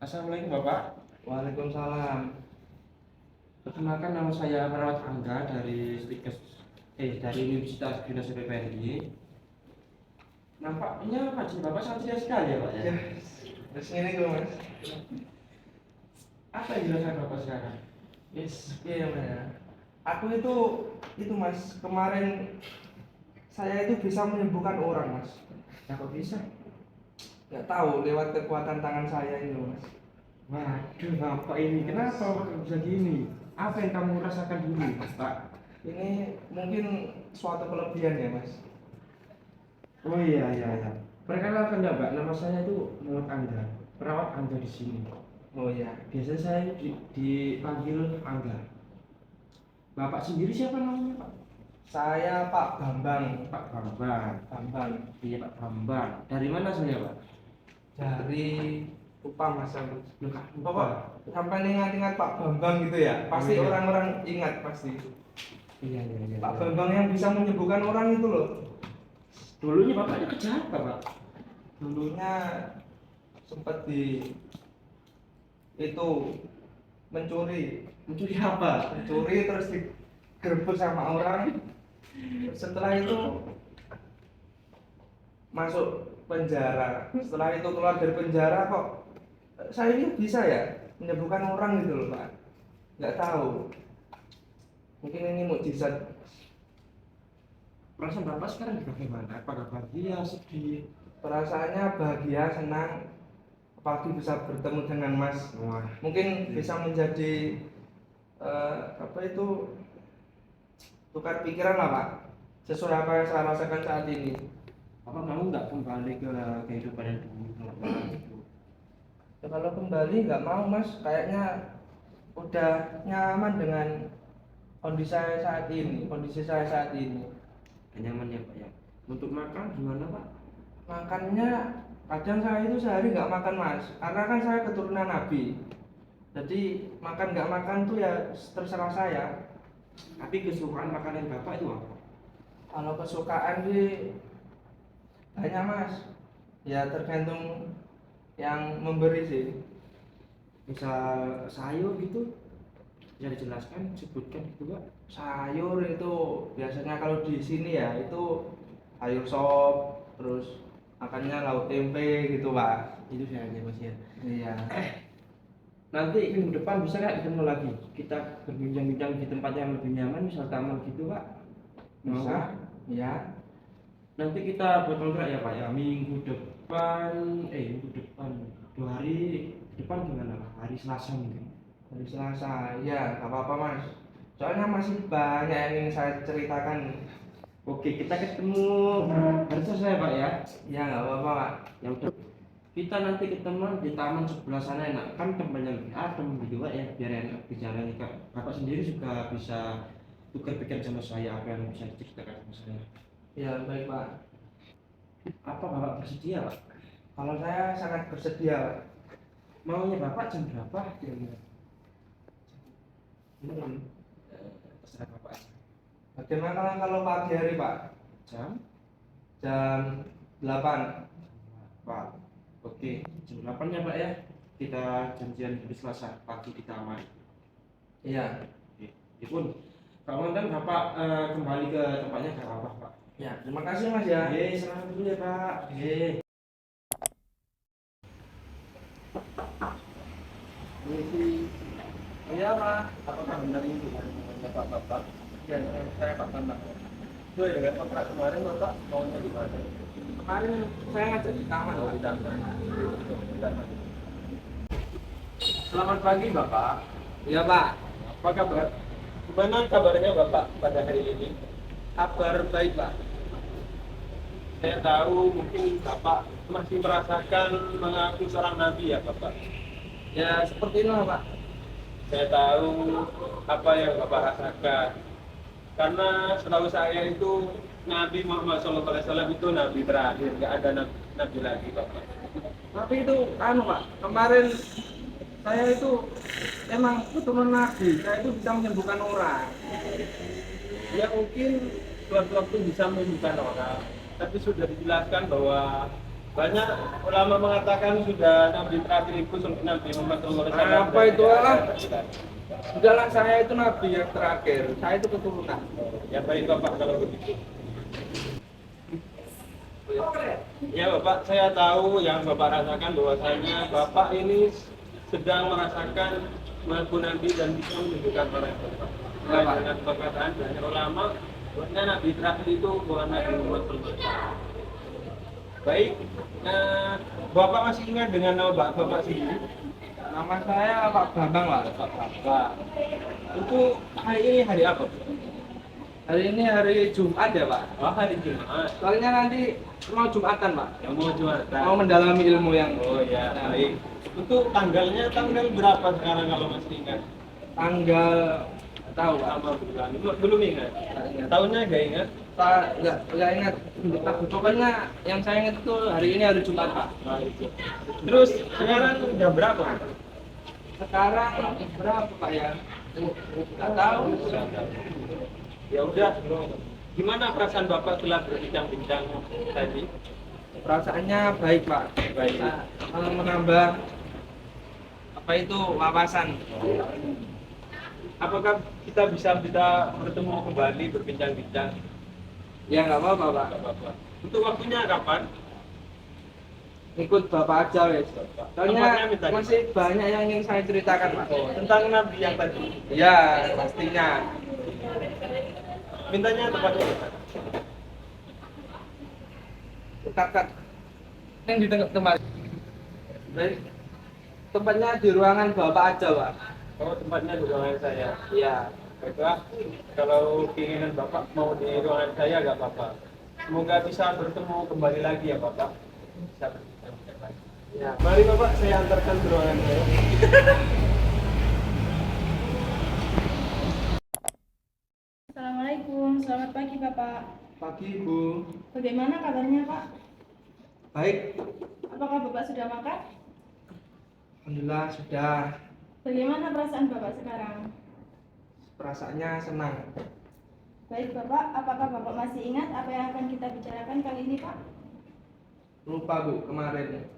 Assalamualaikum Bapak. Waalaikumsalam. Perkenalkan nama saya Perawat Angga dari dari Universitas Dinas PPRI. Nampaknya wajah Bapak sangat ceria sekali ya Pak ya. Ya, terus ini gue mas. Apa yang dirasakan Bapak sekarang? Yes, iya mas ya. Aku itu mas, kemarin saya itu bisa menyembuhkan orang mas. Ya kok bisa? Nggak tahu lewat kekuatan tangan saya ini mas. Waduh Bapak ini kenapa Bapak bisa gini? Apa yang kamu rasakan dulu Pak? Ini mungkin suatu kelebihan ya mas. Oh iya. Perkenalkan ya Mbak, nama saya itu Muhammad Angga, perawat Angga di sini. Oh iya. Biasanya saya dipanggil Angga. Bapak sendiri siapa namanya Pak? Saya Pak Bambang. Pak Bambang. Bambang Iya Pak Bambang. Dari mana saya Pak? dari Kupang mas. Loh, Bapak sampai ingat-ingat Pak Bambang gitu ya? Pasti Iya. orang-orang ingat pasti. Iya. Pak Bambang yang bisa menyembuhkan orang itu loh. Dulunya bapaknya kejahatan Pak. Dulunya sempat itu mencuri Apa? terus digerebek sama orang. Setelah itu masuk penjara. Setelah itu keluar dari penjara, kok saya ini bisa ya menyembuhkan orang gitu loh Pak. Nggak tahu, mungkin ini mukjizat. Perasaan Bapak sekarang bagaimana? Apakah bahagia, sedih? Perasaannya bahagia, senang, apalagi bisa bertemu dengan Mas. Wah, Mungkin bisa menjadi apa itu, tukar pikiran lah Pak, sesuai apa yang saya rasakan saat ini. Bapak mau nggak kembali ke kehidupan yang dulu? Gitu? Ya, kalau kembali nggak mau Mas, kayaknya udah nyaman dengan kondisi saya saat ini. Nyaman ya Pak ya. Untuk makan gimana Pak? Makannya kadang saya itu sehari nggak makan Mas, karena kan saya keturunan Nabi. Jadi makan nggak makan tuh ya terserah saya. Tapi kesukaan makanan Bapak itu apa? Kalau kesukaan sih banyak Mas, ya tergantung yang memberi sih. Misal sayur gitu, bisa dijelaskan, sebutkan gitu Pak. Sayur itu biasanya kalau di sini ya itu sayur sop, terus makannya lauk tempe gitu Pak. Itu saya aja Mas ya. Iya. Nanti minggu depan bisa nggak ketemu lagi? Kita berbincang-bincang di tempat yang lebih nyaman, misal taman gitu Pak. Mau? Bisa? Ya. Nanti kita buat kontrak ya Pak ya. Minggu depan 2 hari depan gimana Pak? Hari Selasa mungkin. Hari Selasa, ya nggak apa-apa Mas. Soalnya masih banyak yang ingin saya ceritakan. Oke, kita ketemu hari Selasa ya Pak ya. Ya nggak apa-apa Pak. Ya udah. Kita nanti ketemu di taman sebelah sana enak kan tempatnya lebih adem gitu Pak ya, biar enak bicara. Bapak sendiri juga bisa tukar pikiran sama saya apa yang bisa diceritakan sama saya. Ya baik Pak. Apa Bapak bersedia Pak? Kalau saya sangat bersedia Pak. Maunya Bapak jam berapa kira-kira? Terserah Bapak aja. Bagaimana kalau pagi hari Pak? Jam Jam 8. Pak. Oke, jam 8 ya Pak ya. Kita janjian di Selasa pagi di taman. Iya. Oke. Ipun, kalau kan Bapak kembali ke tempatnya gak apa-apa Pak. Ya, terima kasih Mas ya. Selamat dulu ya Pak. Iya Pak. Apakah benar itu Bapak? Ya, saya Pak Bambang. Itu ya kontrak kemarin Bapak maunya di mana? Kemarin saya ngajak di taman Oh, Pak. di Tangerang. Selamat pagi Bapak. Iya Pak. Apa kabar? Gimana kabarnya Bapak pada hari ini? Kabar baik Pak. Saya tahu mungkin Bapak masih merasakan mengaku seorang nabi ya Bapak. Ya seperti itulah Pak. Saya tahu apa yang Bapak rasakan. Karena setahu saya itu Nabi Muhammad SAW itu nabi terakhir, nggak ada nabi lagi Bapak. Tapi itu Pak, kemarin saya itu emang keturunan Nabi, saya itu bisa menyembuhkan orang. Ya mungkin suatu waktu bisa menyembuhkan orang, tapi sudah dijelaskan bahwa Banyak ulama mengatakan sudah Nabi terakhir itu Nabi Muhammad SAW. Apa itu lah? Udahlah, saya itu nabi yang terakhir. Saya itu keturunan. Ya baik Bapak kalau begitu. Ya Bapak, saya tahu yang Bapak rasakan bahwasanya Bapak ini sedang merasakan mengaku Nabi dan bisa menunjukkan oleh Bapak. Dengan perkataan banyak ulama, bahwasanya Nabi terakhir itu bukan Nabi Muhammad SAW. Baik, Bapak masih ingat dengan nama Bapak sendiri? Nama saya Pak Bambang, Pak. Bapak. Untuk hari ini hari apa? Hari ini hari Jumat ya, Pak. Oh, hari Jumat. Soalnya nanti mau Jumatan, Pak. Yang mau Jumatan. Mau mendalami ilmu yang Oh ya, baik. Untuk tanggalnya tanggal berapa sekarang kalau masih ingat? tanggal tahu, Pak. Sama bulan. Belum ingat. Tahunnya nggak ingat? Pak nggak ingat. Pokoknya yang saya ingat itu hari ini hari Jumat, Pak. Baik. Terus sekarang jam berapa? Sekarang berapa, Pak ya? Nggak tahu. Ya udah. Gimana perasaan Bapak setelah berbincang-bincang tadi? Perasaannya baik, Pak. Baik. Menambah apa itu wawasan. Apakah kita bisa bertemu kembali berbincang-bincang? Ya nggak apa-apa, Pak. Nggak apa-apa. Untuk waktunya kapan? Ikut Bapak aja, wes. Tempatnya Soalnya minta masih banyak yang ingin saya ceritakan, Pak. Oh, tentang Nabi yang tadi. Ya, pastinya. Mintanya tempatnya. Kat. Yang di tengah tempat. Baik. Tempatnya di ruangan Bapak aja, Pak. Oh, tempatnya di ruangan saya. Iya. Baiklah, kalau keinginan Bapak mau di ruangan saya nggak apa-apa. Semoga bisa bertemu kembali lagi ya Bapak. Bisa berbincang lagi. Ya. Mari Bapak, saya antarkan ke ruangan saya. Assalamualaikum, selamat pagi Bapak. Pagi, Bu. Bagaimana kabarnya Pak? Baik. Apakah Bapak sudah makan? Alhamdulillah sudah. Bagaimana perasaan Bapak sekarang? Perasaannya senang. Baik Bapak, apakah Bapak masih ingat apa yang akan kita bicarakan kali ini Pak? Lupa, Bu, kemarin.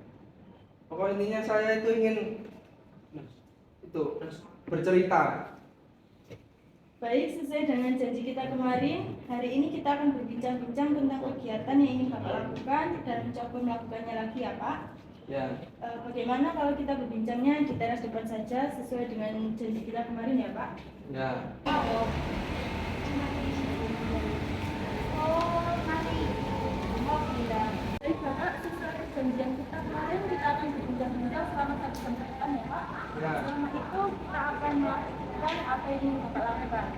Pokok intinya saya itu ingin bercerita. Baik, sesuai dengan janji kita kemarin, hari ini kita akan berbincang-bincang tentang kegiatan yang ingin Bapak lakukan dan mencoba melakukannya lagi ya Pak. Ya. Bagaimana kalau kita berbincangnya di teras depan saja sesuai dengan janji kita kemarin ya Pak? Ya. Baik Bapak, sesuai janjian kita kemarin kita akan berbincang-bincang selama 1 jam ke depan ya Pak. Ya. Selama itu kita akan melakukan apa yang ingin Bapak lakukan.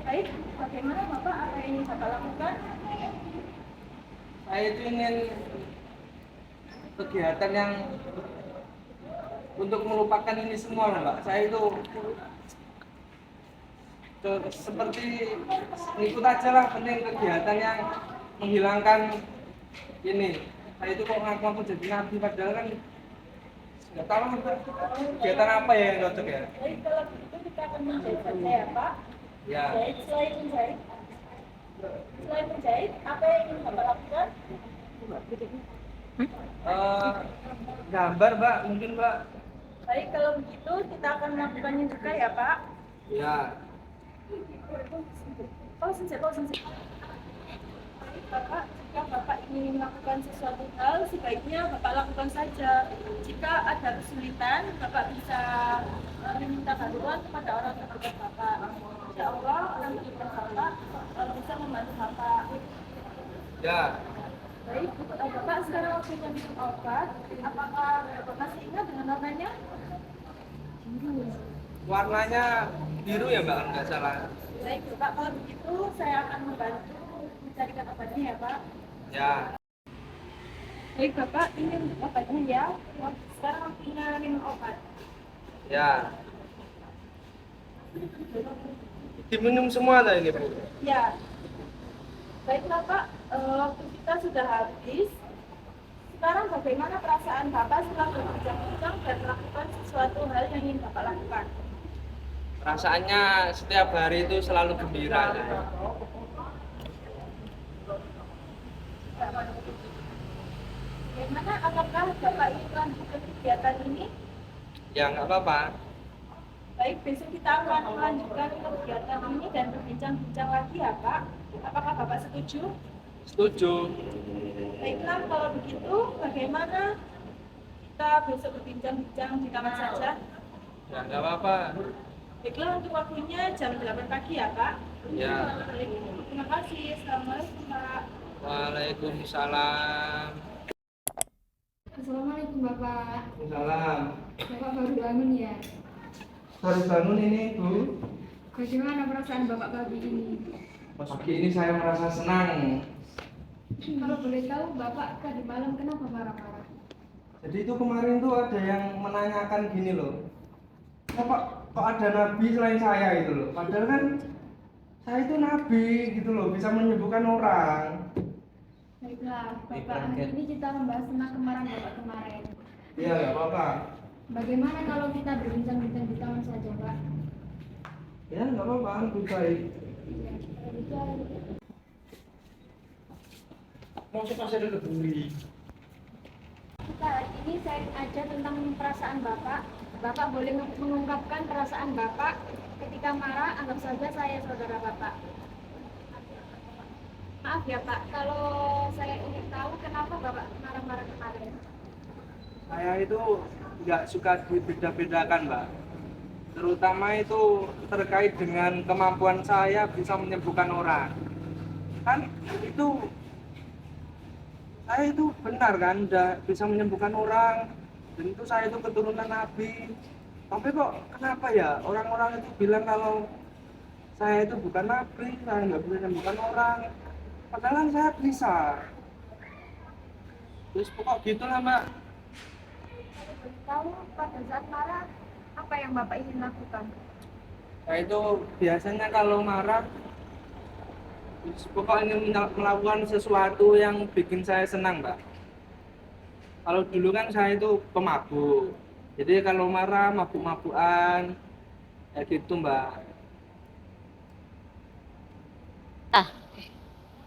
Baik, bagaimana Bapak apa yang ingin Bapak lakukan? Saya itu ingin kegiatan yang untuk melupakan ini semua, Mbak. Saya itu seperti ikut aja lah, penting kegiatan yang menghilangkan ini. Saya itu kok ngaku jadi nabi padahal kan nggak tahu kegiatan apa ya yang cocok ya. Baik, kalau begitu kita akan menjahit saja ya Pak. Ya. Baik, selain menjahit, apa yang ingin Bapak lakukan? Gambar, Mbak, mungkin, Mbak. Baik, kalau begitu kita akan melakukannya juga ya Pak. Ya. Baik Bapak, jika Bapak ingin melakukan sesuatu hal, sebaiknya Bapak lakukan saja. Jika ada kesulitan, Bapak bisa meminta bantuan kepada orang terdekat Bapak. Insya Allah, orang terdekat Bapak bisa membantu Bapak. Ya. Baik, Bapak sekarang waktunya minum obat. Apakah Bapak masih ingat dengan warnanya? Warnanya biru ya, Mbak, nggak salah. Baik, Bapak, kalau begitu saya akan membantu mencarikan obatnya ya, Pak. Ya. Baik, Bapak, ini obatnya ya. Sekarang waktunya minum obat. Ya. Diminum semua tadi ini, Bu. Ya. Baiklah, Pak, waktu kita sudah habis. Sekarang bagaimana perasaan Bapak setelah berbincang-bincang dan melakukan sesuatu hal yang ingin Bapak lakukan? Perasaannya setiap hari itu selalu gembira saya. kegiatan ini? Ya nggak apa-apa. Baik, besok kita akan melanjutkan kegiatan ini dan berbincang-bincang lagi ya Pak. Apakah Bapak setuju? Setuju. Baiklah, kalau begitu bagaimana kita besok berbincang-bincang di kamar saja? Ya nggak apa-apa. Baiklah, untuk waktunya jam 8 pagi ya Pak. Ya. Baik, terima kasih. Assalamualaikum Pak. Waalaikumsalam. Assalamualaikum Bapak. Salam. Bapak baru bangun ya? Baru bangun ini Bu. Bagaimana perasaan Bapak pagi ini? Pagi ini saya merasa senang. Kalau boleh tahu Bapak tadi malam kenapa marah-marah? Jadi itu kemarin tuh ada yang menanyakan gini loh. Kok ada nabi selain saya itu loh. Padahal kan saya itu nabi gitu loh, bisa menyembuhkan orang. Baiklah, Bapak hari ini kita membahas tentang kemarahan Bapak kemarin. Iya nggak apa-apa. Bagaimana kalau kita berbincang-bincang di taman saja Pak? Ya nggak apa-apa, lebih baik. Iya, kalau gitu ayo. Mau saya dulu beli. Kita hari ini saya aja tentang perasaan Bapak. Bapak boleh mengungkapkan perasaan Bapak ketika marah, anggap saja saya saudara Bapak. Maaf ya Pak, kalau saya ingin tahu kenapa Bapak marah-marah kemarin. Saya itu nggak suka dibeda-bedakan, Mbak. Terutama itu terkait dengan kemampuan saya bisa menyembuhkan orang. Kan itu saya itu benar kan, udah bisa menyembuhkan orang. Dan itu saya itu keturunan Nabi. Tapi kok kenapa ya orang-orang itu bilang kalau saya itu bukan Nabi, saya nggak bisa menyembuhkan orang. Padahal kan saya bisa. Terus pokok gitulah, Mbak. Tahu pada saat marah apa yang Bapak ingin lakukan? Saya itu biasanya kalau marah pokoknya melakukan sesuatu yang bikin saya senang, Mbak. Kalau dulu kan saya itu pemabuk. Jadi kalau marah mabuk-mabukan ya gitu, Mbak.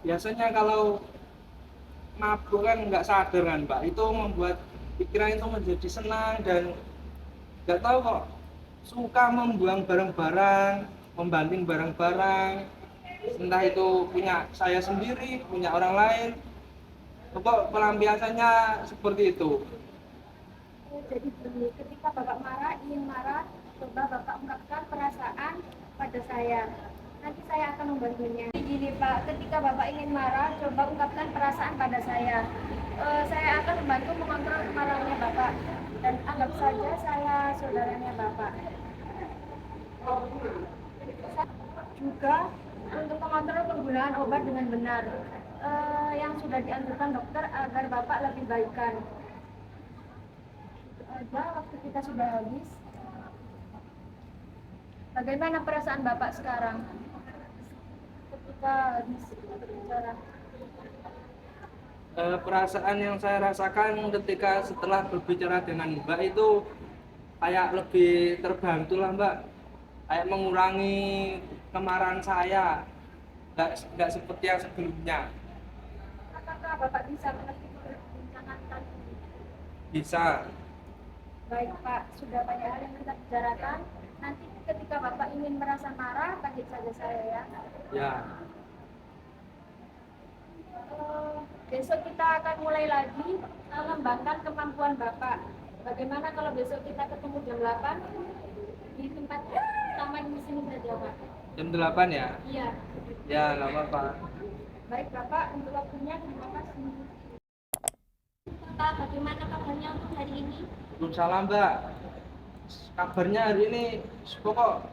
Biasanya kalau mabuk kan nggak sadar kan, Mbak. Itu membuat pikiran itu menjadi senang dan nggak tahu kok suka membuang barang-barang, membanting barang-barang, entah itu punya saya sendiri, punya orang lain. Pokok pelampiasannya seperti itu. Jadi begini, ketika Bapak ingin marah, coba Bapak ungkapkan perasaan pada saya. Nanti saya akan membantunya. Gini Pak, ketika Bapak ingin marah, coba ungkapkan perasaan pada saya. Saya akan membantu mengontrol kemarahannya Bapak. Dan anggap saja saya saudaranya Bapak. Juga untuk mengontrol penggunaan obat dengan benar, yang sudah dianjurkan dokter agar Bapak lebih baikkan. Ada waktu kita sudah habis. Bagaimana perasaan Bapak sekarang ketika habis berbicara? Perasaan yang saya rasakan ketika setelah berbicara dengan Mbak itu kayak lebih terbantu lah, Mbak. Kayak mengurangi kemarahan saya, nggak seperti yang sebelumnya. Apakah Bapak bisa mengerti perbincangan kali ini? Bisa. Baik Pak, sudah banyak hal yang kita bicarakan. Nanti ketika Bapak ingin merasa marah, panggil saja saya ya. Ya. Besok kita akan mulai lagi mengembangkan kemampuan Bapak. Bagaimana kalau besok kita ketemu jam 8 di tempat taman di sini saja Pak? Jam 8 ya? Iya. Ya, nggak apa-apa. Baik Bapak, untuk waktunya terima kasih. Pak, bagaimana kabarnya untuk hari ini? Waalaikumsalam, Mbak. Kabarnya hari ini pokok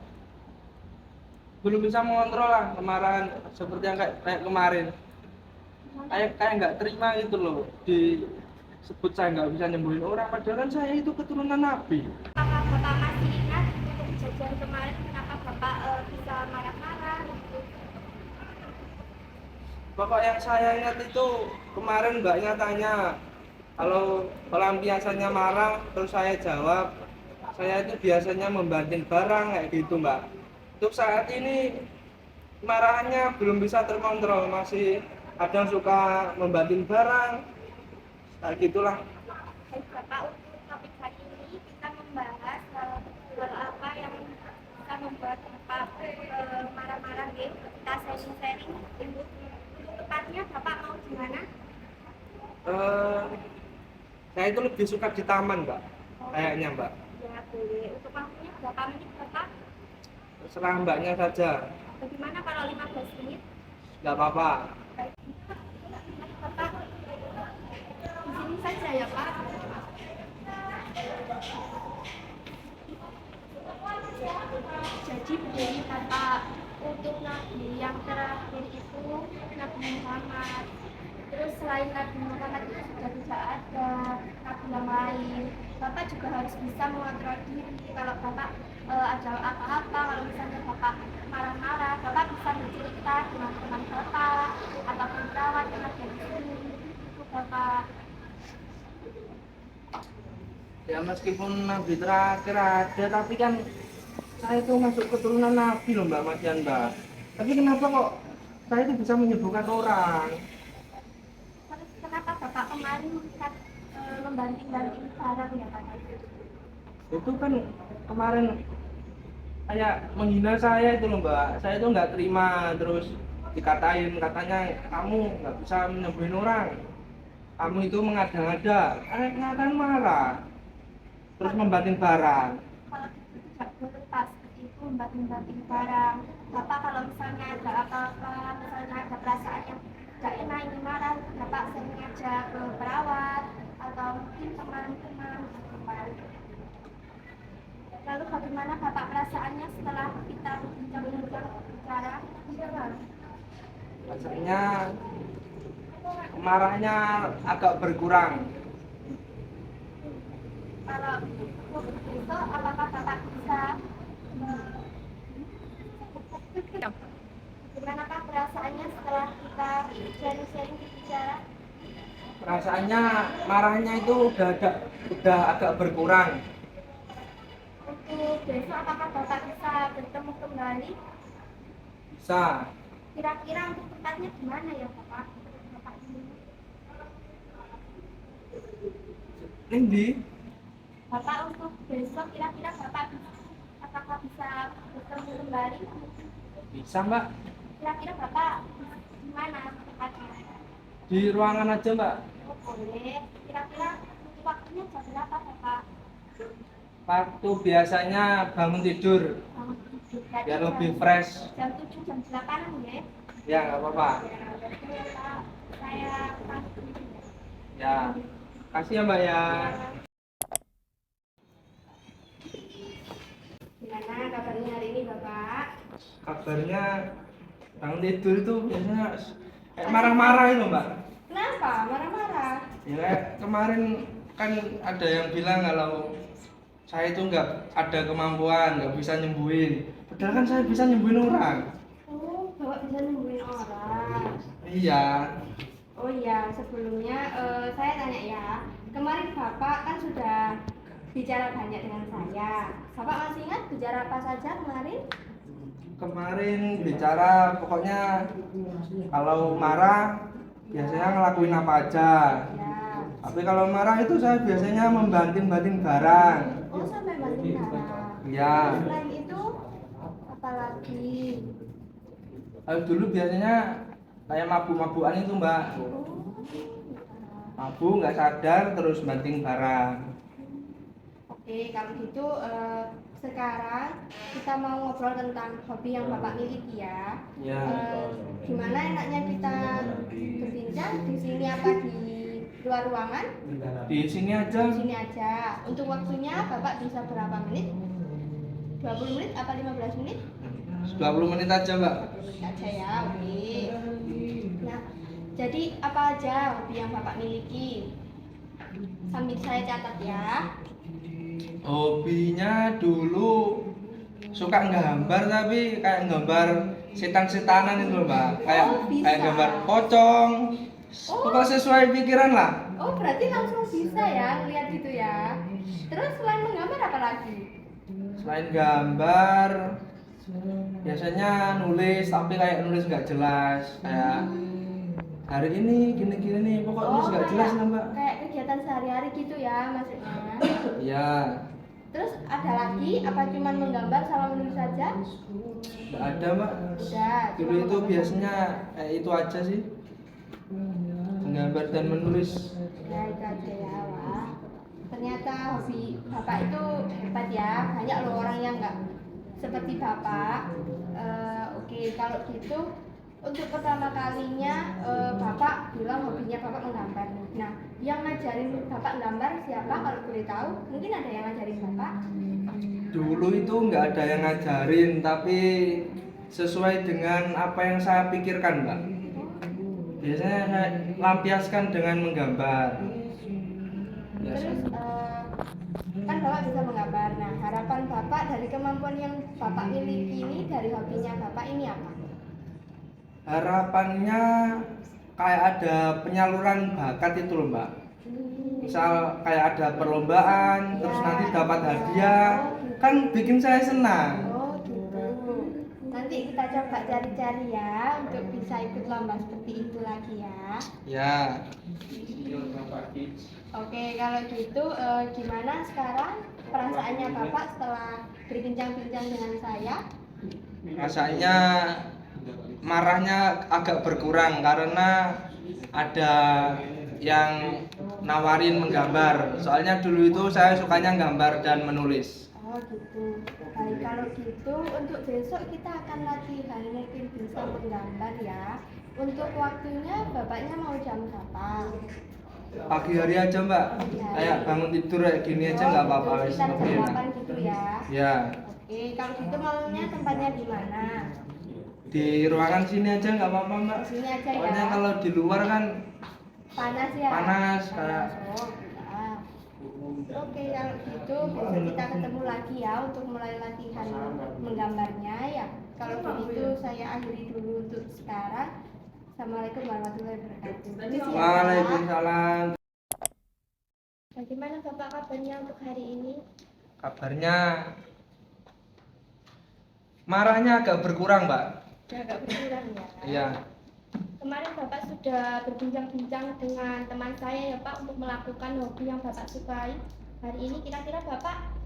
belum bisa mengontrol lah kemarahan seperti yang kayak kemarin. Kayak nggak terima gitu loh, disebut saya nggak bisa nyembuhin orang, padahal kan saya itu keturunan Nabi. Apakah Bapak masih ingat untuk kejadian kemarin kenapa Bapak bisa marah-marah gitu? Pokok yang saya ingat itu kemarin mbaknya tanya kalau pelampiasannya marah, terus saya jawab saya itu biasanya membanting barang kayak gitu, Mbak. Untuk saat ini kemarahannya belum bisa terkontrol, masih kadang suka membanting barang kayak gitulah. Baik Bapak, untuk topik hari ingin sharing untuk tepatnya Bapak mau gimana? Saya itu lebih suka di taman, Mbak. Kayaknya, Mbak. Ya boleh. Untuk waktunya berapa menit Bapak? Terserah Mbaknya saja. Bagaimana kalau 15 menit? Nggak apa-apa. Bapak di sini saja ya Pak. Jadi begini Bapak, untuk Nabi yang terakhir itu Nabi Muhammad. Terus selain Nabi Muhammad itu sudah tidak ada Nabi yang lain. Bapak juga harus bisa mengontrol diri. Kalau Bapak ada apa-apa, kalau misalnya Bapak marah-marah, Bapak bisa bercerita dengan teman Bapak ataupun perawat yang ada di sini. Itu Bapak. Ya meskipun Nabi terakhir ada, tapi kan saya itu masuk keturunan Nabi loh Mbak Madian Mbak. Tapi kenapa kok saya itu bisa menyembuhkan orang? Terus kenapa Bapak kemarin melihat membanting-banting barang ya Pak? Itu kan kemarin kayak menghina saya itu loh Mbak. Saya itu nggak terima, terus dikatain katanya kamu nggak bisa menyembuhin orang. Kamu itu mengada-ngada, kan marah. Terus membanting barang. Kalau itu tidak boleh Pak, seperti itu membanting-banting barang. Bapak kalau misalnya ada apa-apa, misalnya ada perasaan yang tidak enak ingin marah, Bapak sering ngajak ke perawat atau mungkin teman-teman. Lalu bagaimana Bapak perasaannya setelah kita bicara? Rasanya marahnya agak berkurang. Kalau besok apakah Bapak bisa bagaimanakah perasaannya setelah kita sharing-sharing bicara? Perasaannya marahnya itu udah agak berkurang. Untuk besok apakah Bapak bisa bertemu kembali? Bisa. Kira-kira untuk tempatnya di mana ya Bapak? Bapak ini. Indi, Bapak untuk besok kira-kira Bapak apakah bisa bertemu kembali? bisa Mbak. Kira-kira Bapak di mana tempatnya? Di ruangan aja Mbak. Oh, boleh. Kira-kira untuk waktunya jam berapa Bapak? Waktu biasanya bangun tidur Jadi biar lebih fresh. jam 7, jam 8 ya? Ya nggak apa-apa. Berarti ya Pak, saya pasti. Ya, kasih ya Mbak ya. Gimana kabarnya hari ini Bapak? Kabarnya bangun tidur itu biasanya kayak marah-marah itu Mbak. Kenapa? Marah-marah? Ya kayak kemarin kan ada yang bilang kalau saya itu nggak ada kemampuan, nggak bisa nyembuhin. Padahal kan saya bisa nyembuhin orang. Oh, Bapak bisa nyembuhin orang. Iya. Oh iya, sebelumnya saya tanya ya. Kemarin Bapak kan sudah bicara banyak dengan saya. Bapak masih ingat bicara apa saja kemarin? Kemarin bicara pokoknya kalau marah biasanya ngelakuin apa aja. Ya. Tapi kalau marah itu saya biasanya membanting-banting barang. Oh, sampai banting barang. Iya. Selain itu, apalagi? Kalau dulu biasanya kayak mabuk-mabukan itu Mbak. Mabuk nggak sadar terus banting barang. Oke, kalau gitu sekarang kita mau ngobrol tentang hobi yang Bapak miliki ya. Ya. Gimana enaknya kita berbincang di sini apa di luar ruangan? Di sini aja. Di sini aja. Untuk waktunya Bapak bisa berapa menit? 20 menit apa 15 menit? 20 menit aja Mbak. Aja ya, oke. Nah, jadi apa aja hobi yang Bapak miliki? Sambil saya catat ya. Hobinya dulu suka nggambar tapi kayak nggambar setan-setanan itu loh Mbak. Kayak Oh, bisa. kayak gambar pocong. Oh. Pokoknya sesuai pikiran lah. Oh, berarti langsung bisa ya lihat gitu ya. Terus selain menggambar apa lagi? Selain gambar biasanya nulis tapi kayak nulis nggak jelas kayak hari ini gini-gini nih pokoknya nulis nggak jelas lah Mbak. Kayak kegiatan sehari-hari gitu ya maksudnya. Iya. Terus ada lagi apa cuman menggambar sama menulis saja? Nggak ada mbak. Udah. Dulu itu biasanya itu aja sih, menggambar dan menulis. Ya itu aja ya. Wah, ternyata hobi bapak itu hebat ya. Banyak loh orang yang nggak seperti bapak. Oke, kalau gitu untuk pertama kalinya bapak bilang hobinya bapak menggambar. Nah, yang ngajarin bapak gambar siapa kalau boleh tahu? Mungkin ada yang ngajarin bapak? Dulu itu nggak ada yang ngajarin, tapi sesuai dengan apa yang saya pikirkan mbak. Biasanya saya lampiaskan dengan menggambar. Terus kan bapak bisa menggambar. Nah, harapan bapak dari kemampuan yang bapak miliki ini, dari hobinya bapak ini apa? Harapannya kayak ada penyaluran bakat itu loh mbak. Misal kayak ada perlombaan, terus nanti dapat hadiah, kan bikin saya senang. Oh gitu. Nanti kita coba cari-cari ya untuk bisa ikut lomba seperti itu lagi ya. Ya, Oke, kalau gitu gimana sekarang perasaannya bapak setelah berbincang-bincang dengan saya? rasanya marahnya agak berkurang karena ada yang nawarin menggambar. Soalnya dulu itu saya sukanya gambar dan menulis. Oh gitu. Baik, kalau gitu untuk besok kita akan latihan mungkin bisa menggambar ya. Untuk waktunya bapaknya mau jam berapa? Pagi hari aja mbak, kayak bangun tidur kayak gini aja nggak apa-apa. Gitu, sekitar Lebih jam enak. 8 gitu ya. Ya, Oke, kalau gitu maunya tempatnya di mana? di ruangan sini aja nggak apa-apa mbak. Di sini aja Soalnya ya. kalau di luar kan Panas ya? panas kayak. Oh, ya. Oke, kalau gitu besok kita ketemu lagi ya untuk mulai latihan menggambarnya ya. Kalau begitu saya akhiri dulu untuk sekarang. Assalamualaikum warahmatullahi wabarakatuh. Itu sih ya, Pak. Waalaikumsalam. Bagaimana Bapak kabarnya untuk hari ini? Kabarnya marahnya agak berkurang mbak. Sudah agak berkurang ya? Iya. Kemarin Bapak sudah berbincang-bincang dengan teman saya ya Pak untuk melakukan hobi yang Bapak sukai. Hari ini kira-kira Bapak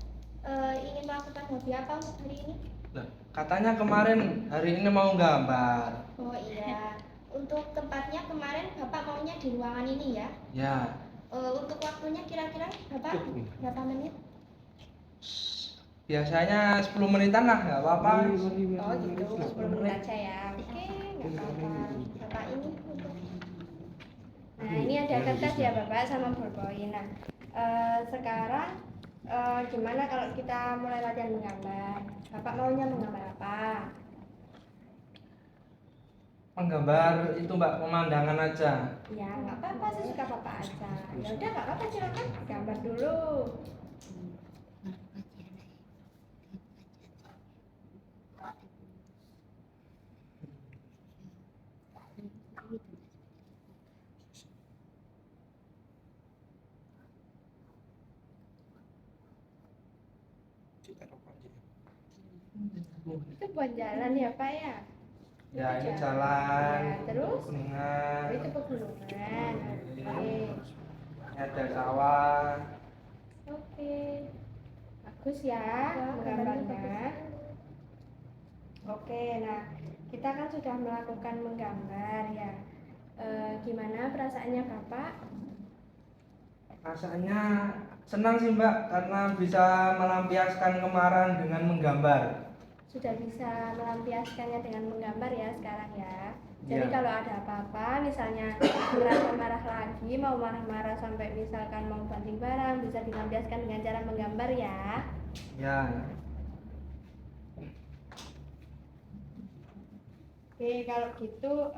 ingin melakukan hobi apa untuk hari ini? Nah, katanya kemarin hari ini mau gambar. Oh iya, untuk tempatnya kemarin Bapak maunya di ruangan ini ya? Ya, Untuk waktunya kira-kira Bapak berapa menit? biasanya 10 menitan lah, nggak apa-apa. Oh gitu, 10 menit aja ya. Oke, nggak apa-apa. Bapak ini untuk... Nah ini ada kertas ya Bapak sama ballpoint. Nah sekarang gimana kalau kita mulai latihan menggambar? Bapak maunya menggambar apa? Menggambar itu mbak pemandangan aja. Ya nggak apa-apa, sesuka Bapak aja. Ya udah nggak apa-apa, silakan gambar dulu. Itu buat jalan ya Pak ya? Ya Itu ini jalan. Ya, terus? Pegunungan. Oh, itu pegunungan. Oke. Ini ada sawah. Oke. Bagus ya menggambarnya. Oke, nah kita kan sudah melakukan menggambar ya. Gimana perasaannya Bapak? Rasanya senang sih mbak karena bisa melampiaskan kemarahan dengan menggambar. Sudah bisa melampiaskannya dengan menggambar ya sekarang ya. Jadi Ya. kalau ada apa-apa, misalnya merasa marah lagi, mau marah-marah sampai misalkan mau banting barang, bisa dilampiaskan dengan cara menggambar ya. Ya. Oke, kalau gitu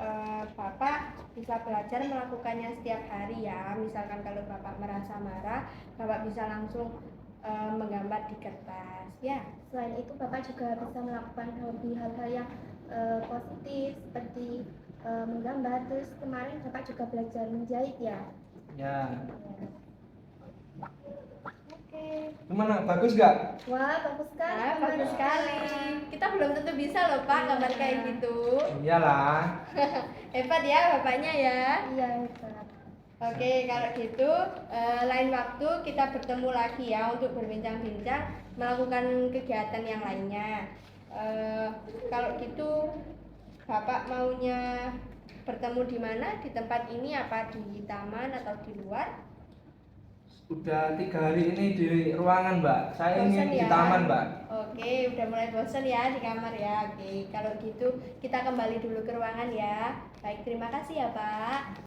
Bapak bisa belajar melakukannya setiap hari ya. Misalkan kalau Bapak merasa marah, Bapak bisa langsung menggambar di kertas ya. Selain itu Bapak juga bisa melakukan hobi hal-hal yang positif seperti menggambar. Terus kemarin Bapak juga belajar menjahit ya. Ya. Oke. Gimana? Bagus nggak? Wah, bagus sekali. Bagus sekali. Kita belum tentu bisa loh Pak gambar kayak gitu. Iyalah. Hebat ya Bapaknya ya. Iya, hebat. Oke, kalau gitu lain waktu kita bertemu lagi ya untuk berbincang-bincang melakukan kegiatan yang lainnya. Kalau gitu Bapak maunya bertemu di mana? Di tempat ini apa di taman atau di luar? Udah 3 hari ini di ruangan, Mbak. Saya ingin Bosan di ya? taman, Mbak. Oke, udah mulai bosan ya di kamar ya. Oke, kalau gitu kita kembali dulu ke ruangan ya. Baik, terima kasih ya Pak.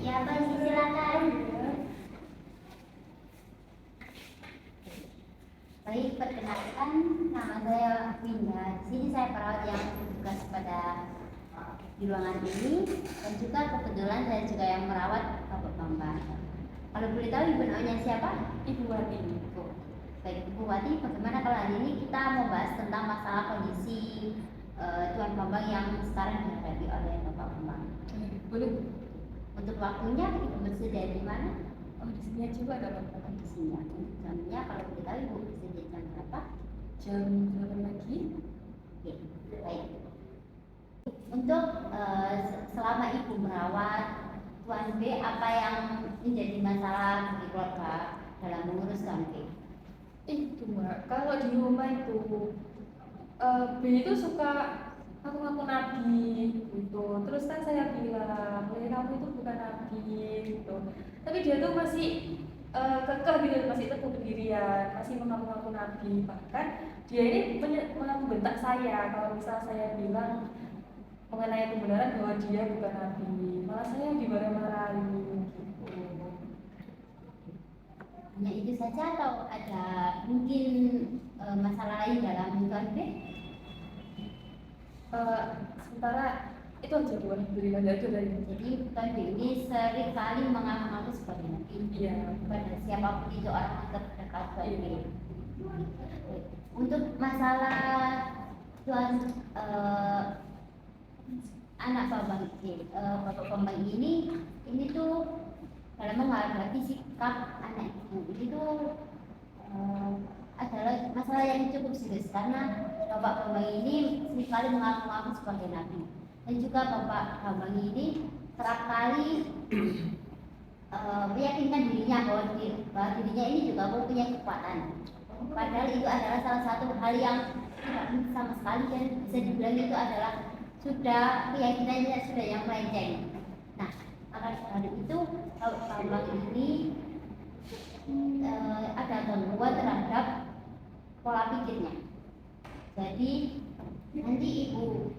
Ya, Pak, silakan. Baik, perkenalkan, nama saya Winda. Di sini saya perawat yang bertugas pada di ruangan ini, dan juga kebetulan saya juga yang merawat Bapak Bambang. Kalau boleh tahu ibu namanya siapa? Ibu Wati. Baik, Ibu Wati, bagaimana kalau hari ini kita mau bahas tentang masalah kondisi Tuan Bambang yang sekarang dihadapi oleh Bapak Bambang. Boleh. Untuk waktunya kita bersedia di mana? Oh, di sini aja Pak, ada apa? Di sini. Untuk jamnya kalau boleh tahu Ibu bersedia jam berapa? Jam 8 pagi. Oke, baik. Untuk selama Ibu merawat Tuan B, apa yang menjadi masalah bagi keluarga dalam mengurus Tuan B? Itu Mbak, kalau di rumah itu B itu suka ngaku-ngaku nabi gitu. Terus kan saya bilang, kamu itu bukan nabi gitu. Tapi dia tuh masih kekeh gitu, masih teguh pendirian, masih mengaku-ngaku nabi. Bahkan dia ini membentak saya kalau misal saya bilang mengenai kebenaran bahwa dia bukan nabi. Malah saya dimarah-marahin gitu. Hanya itu saja atau ada mungkin masalah lain dalam Tuan B? Sementara itu aja Bu, alhamdulillah nggak ada lagi. Jadi Tuan B ini sering kali mengaku-ngaku sebagai nabi Iya. kepada siapapun itu orang terdekat Tuan B. Iya. Untuk masalah Tuan anak Bambang Bapak Bambang ini tuh dalam menghadapi sikap anak ini tuh adalah masalah yang cukup serius karena Bapak Bambang ini seringkali mengaku-ngaku sebagai nabi, dan juga Bapak Bambang ini kerap kali meyakinkan dirinya bahwa dirinya ini juga mempunyai kekuatan. Padahal itu adalah salah satu hal yang tidak sama sekali, dan bisa dibilang itu adalah sudah keyakinannya sudah yang melenceng. Nah, maka dari itu Bapak Bambang ini ada gangguan terhadap pola pikirnya. Jadi nanti Ibu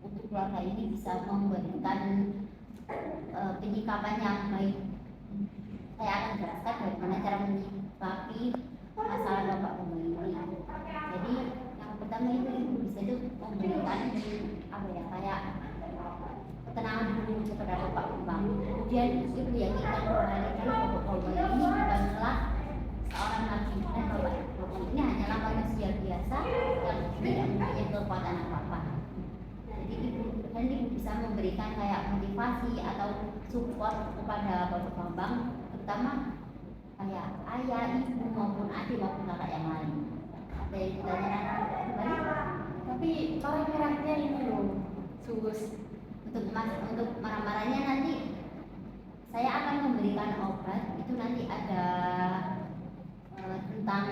untuk keluarga ini bisa memberikan penyikapan yang baik. Saya akan jelaskan bagaimana cara menyikapi masalah Bapak Bambang ini. Jadi yang pertama itu Ibu bisa itu memberikan apa ya, kayak ketenangan dulu kepada Bapak Bambang. Kemudian Ibu yakinkan bahwa Bapak Bambang ini bukanlah seorang nabi, dan Bapak Bambang ini hanyalah manusia biasa yang tidak mempunyai kekuatan apa-apa. Jadi Ibu bisa memberikan kayak motivasi atau support kepada Bapak Bambang, terutama kayak ayah, ibu maupun adik maupun kakak yang lain. Ada yang ditanyakan kembali? Tapi marah-marahnya ini loh, sus. Untuk marah-marahnya nanti saya akan memberikan obat. Itu nanti ada tentang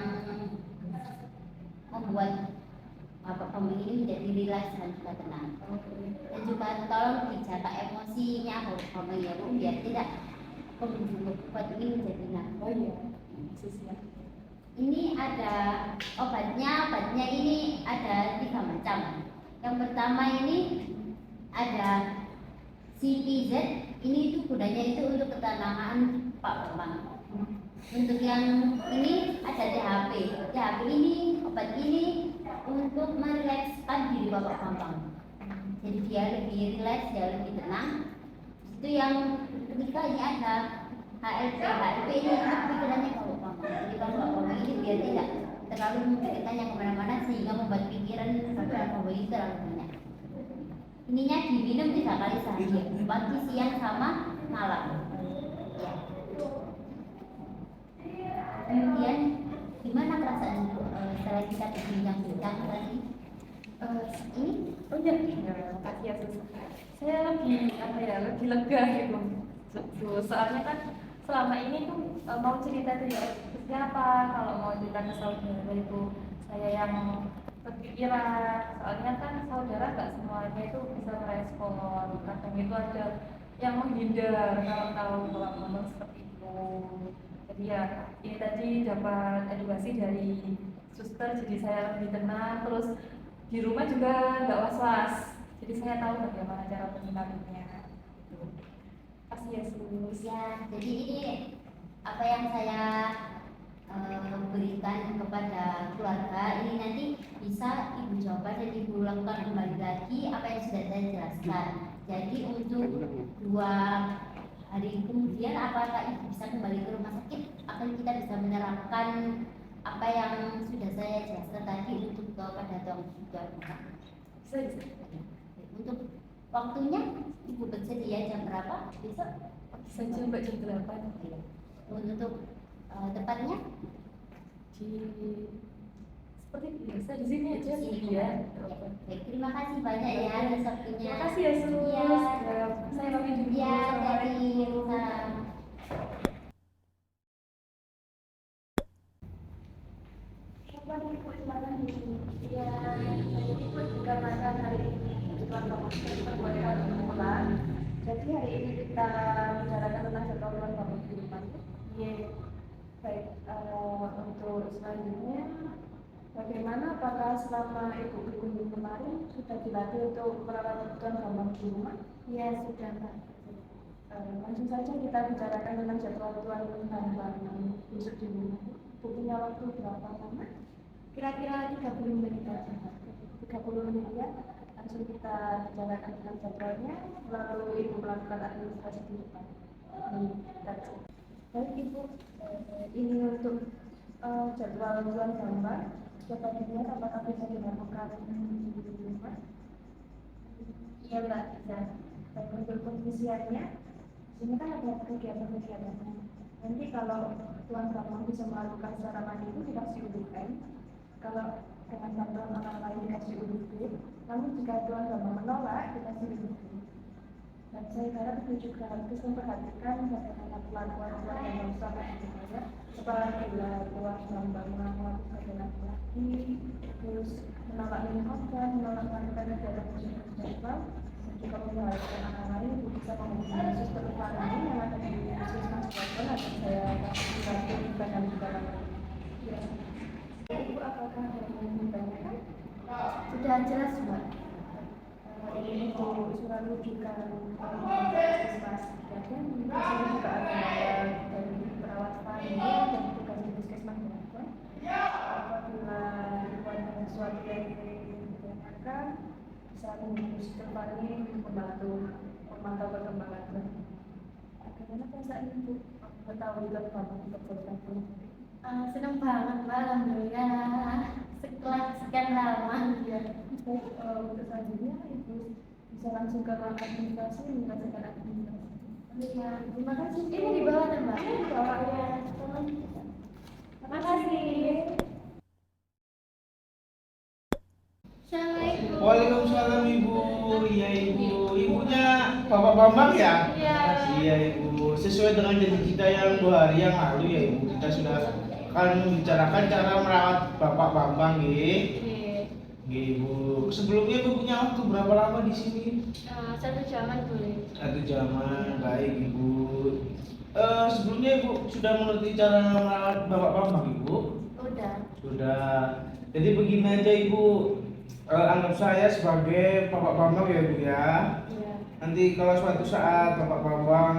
membuat Bapak Bambang ini menjadi rileks dan juga tenang. Dan juga tolong dijaga emosinya Bapak Bambang ya Bu, biar tidak obat ini menjadi tenang. Oh iya, susah. Ini ada obatnya ini ada 3 macam. Yang pertama ini ada CPZ, ini itu gunanya itu untuk ketenangan Pak Bambang. Untuk yang ini ada THP. THP ini, obat ini untuk merilekskan diri Bapak Bambang. Jadi dia lebih rileks, dia lebih tenang. Itu yang ketiga ini ada HLP. HLP ini untuk pikirannya Bapak Bambang. Jadi kalau Bapak Bambang ini biar tidak terlalu memikirkannya kemana-mana sehingga membuat pikiran Bapak Bambang itu terlalu banyak. Ininya diminum 3 kali sehari, pagi, siang, sama malam. Ya. Kemudian gimana perasaan setelah kita berbincang-bincang tadi? Ini Oh iya, makasih ya Sus. Saya lebih apa ya, lebih lega gitu. Soalnya kan selama ini tuh mau cerita tuh ya siapa kalau mau cerita ke saudara itu saya yang berpikiran. Soalnya kan saudara nggak semuanya itu bisa merespon. Kadang itu ada yang menghindar kalau tahu kalau ngomong seperti itu. Jadi ya ini tadi dapat edukasi dari suster, jadi saya lebih tenang. Terus di rumah juga nggak was-was, jadi saya tahu bagaimana cara menyikapinya. Kasih ya Sus. ya, jadi ini apa yang saya berikan kepada keluarga ini nanti bisa ibu coba dan ibu lakukan kembali lagi apa yang sudah saya jelaskan. Jadi untuk 2 hari kemudian apakah ibu bisa kembali ke rumah sakit akan kita bisa menerapkan apa yang sudah saya jelaskan tadi untuk kepada dokter. Bisa. Untuk waktunya ibu bersedia jam berapa besok? Saya coba jam 8 Untuk tepatnya di seperti biasa di sini aja di sini ya. Baik, terima kasih banyak ya atas waktunya. Terima kasih ya Sus. Iya. Saya pamit dulu. Ya, dari Assalamualaikum. Ibu silakan di sini. Ya, Ibu dikarenakan hari ini kebetulan Bapak diperbolehkan untuk pulang. Jadi hari ini kita bicarakan tentang jadwal Bapak di rumah. Iya. Baik, untuk selanjutnya bagaimana apakah selama Ibu berkunjung kemarin sudah dilatih untuk merawat kebutuhan Bapak di rumah? Ya sudah Pak. Langsung saja kita bicarakan tentang jadwal Tuan bahan besok di rumah. Bu punya waktu berapa lama? Kira-kira 30 menit aja Pak. 30 menit ya. Langsung kita bicarakan tentang jadwalnya, lalu Ibu melakukan administrasi di depan. Baik Ibu, ini untuk jadwal Tuan gambar. Coba dilihat apakah bisa dilakukan di rumah. Iya Mbak, bisa. Dan untuk pengisiannya, ini kan ada kegiatan-kegiatannya. Nanti kalau Tuan Bambang bisa melakukan secara mandiri dikasih huruf M, kalau dengan bantuan orang lain dikasih huruf B, namun jika Tuan Bambang menolak dikasih huruf B. Dan saya harap itu juga harus memperhatikan bagaimana perlakuan Tuan Bambang sama ibu saya, apabila Tuan Bambang menolak sebagai laki-laki, terus menolak minum obat, menolak melakukan kegiatan khusus jadwal, juga membahayakan anak lain, Ibu bisa menghubungi suster Farani yang ada di Puskesmas Cirebon atau saya kasih bantu bukan juga lagi. Ya. Ibu apakah ada yang ditanyakan? Sudah jelas Mbak. Ini Ibu surat rujukan Puskesmas Cirebon, di sini juga ada dari perawat Farani dan tugas di Puskesmas Cirebon. Apabila Ibu ada sesuatu yang ingin ditanyakan, bisa menghubungi suster Farani untuk membantu memantau perkembangan. Bagaimana perasaan Ibu mengetahui kalau Bapak diperbolehkan pulang? Senang banget Mbak, alhamdulillah. Setelah sekian lama. Ya, baik, untuk selanjutnya Ibu bisa langsung ke ruang administrasi menyelesaikan administrasi. Iya. Terima kasih. Ini di bawah kan Mbak? Di bawah ya. Terima kasih. Assalamualaikum. Waalaikumsalam Ibu. Iya Ibu. Ibunya Bapak Bambang ya? Iya. Iya Ibu. Sesuai dengan janji kita yang 2 hari yang lalu ya Ibu, kita sudah akan membicarakan cara merawat Bapak Bambang ya. Ibu. Sebelumnya Ibu punya waktu berapa lama di sini? 1 jaman boleh. 1 jaman. Baik Ibu. Sebelumnya Ibu sudah mengerti cara merawat Bapak Bambang Ibu? Udah. Sudah. Jadi begini aja Ibu. Anggap saya sebagai Bapak Bambang ya Bu ya. Iya. Nanti kalau suatu saat Bapak Bambang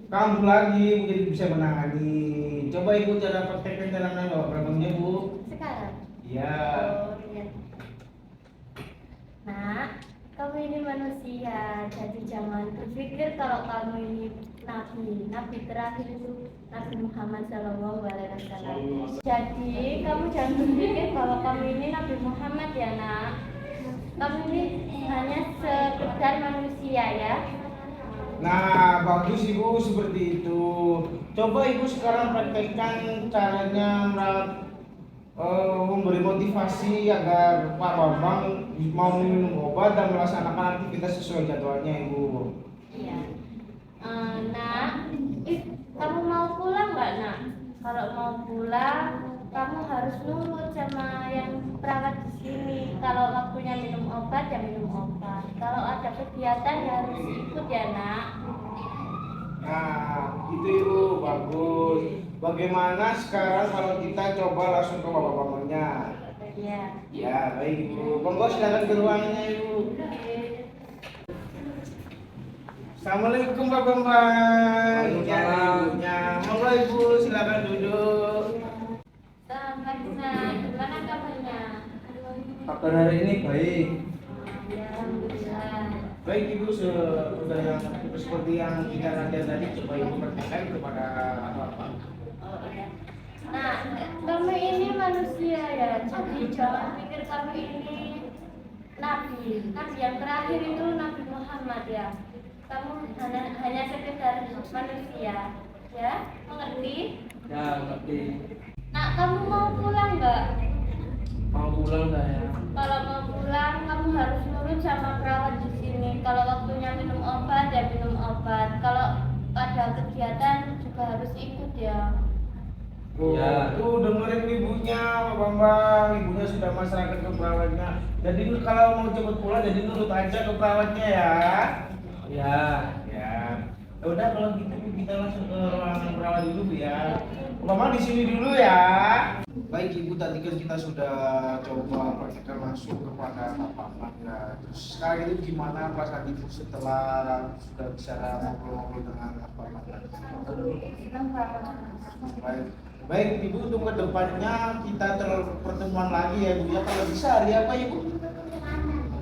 kambuh lagi mungkin bisa menangani. Coba Ibu cara praktekkan cara menangani Bapak Bambangnya Bu. Sekarang. Iya. Oh iya. Nak, kamu ini manusia, jadi jangan berpikir kalau kamu ini nabi terakhir itu Nabi Muhammad SAW. Jadi kamu jangan berpikir kalau kamu ini Nabi Muhammad ya nak. Kamu ini hanya sekedar manusia ya. Nah, bagus Ibu seperti itu. Coba Ibu sekarang praktekkan caranya merawat memberi motivasi agar Pak Bambang mau minum obat dan melaksanakan aktivitas sesuai jadwalnya, Ibu. Iya. Nak, kamu mau pulang nggak, Nak? Kalau mau pulang, kamu harus nurut sama yang perawat di sini. Kalau waktunya minum obat, ya minum obat. Kalau ada kegiatan, ya harus ikut ya, Nak. Nah, itu Ibu, bagus. Bagaimana sekarang kalau kita coba langsung ke Bapak Bambangnya? Iya. Ya, baik Ibu. Monggo silakan ke ruangannya, Ibu. Assalamualaikum Pak Bambang. Ini ada ibunya. Monggo Ibu, silakan duduk. Selamat, Nak. Gimana kabarnya? Kabar hari ini baik. Alhamdulillah. Baik Ibu, sudah yang seperti yang kita latihan tadi, coba Ibu perhatikan kepada Bapak. Oh, iya. Nah, kamu ini manusia ya, jadi jangan pikir kamu ini nabi. Nabi yang terakhir itu Nabi Muhammad ya. Kamu hanya sekedar manusia, ya, mengerti? Ya, ngerti. Nah, kamu mau pulang nggak? Mau pulang saya. Kalau mau pulang, kamu harus nurut sama perawat di sini. Kalau waktunya minum obat, ya minum obat. Kalau ada kegiatan juga harus ikut ya. Ya. Tuh dengerin ibunya Pak Bambang, ibunya sudah masyarakat ke perawatnya. Jadi kalau mau cepet pulang, jadi nurut aja ke perawatnya ya. Ya. Ya. Ya udah kalau gitu Bu, kita langsung ke ruangan perawat dulu Bu ya. Pak Bambang di sini dulu ya. Baik Ibu, tadi kan kita sudah coba praktekkan langsung kepada Pak Bambang ya. Terus sekarang itu gimana perasaan Ibu setelah sudah bicara ngobrol-ngobrol dengan Pak Bambang? Baik. Baik Ibu, untuk kedepannya kita pertemuan lagi ya Bu ya. Kalau bisa hari apa Ibu?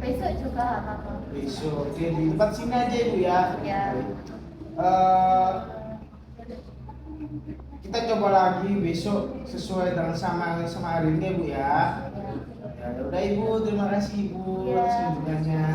Besok juga apa-apa. Besok. Oke, di tempat sini aja Ibu ya. Ya. Baik. Kita coba lagi besok sesuai dengan sama hari ini ya Bu ya. Ya udah Ibu, terima kasih Ibu Ya. atas kunjungannya.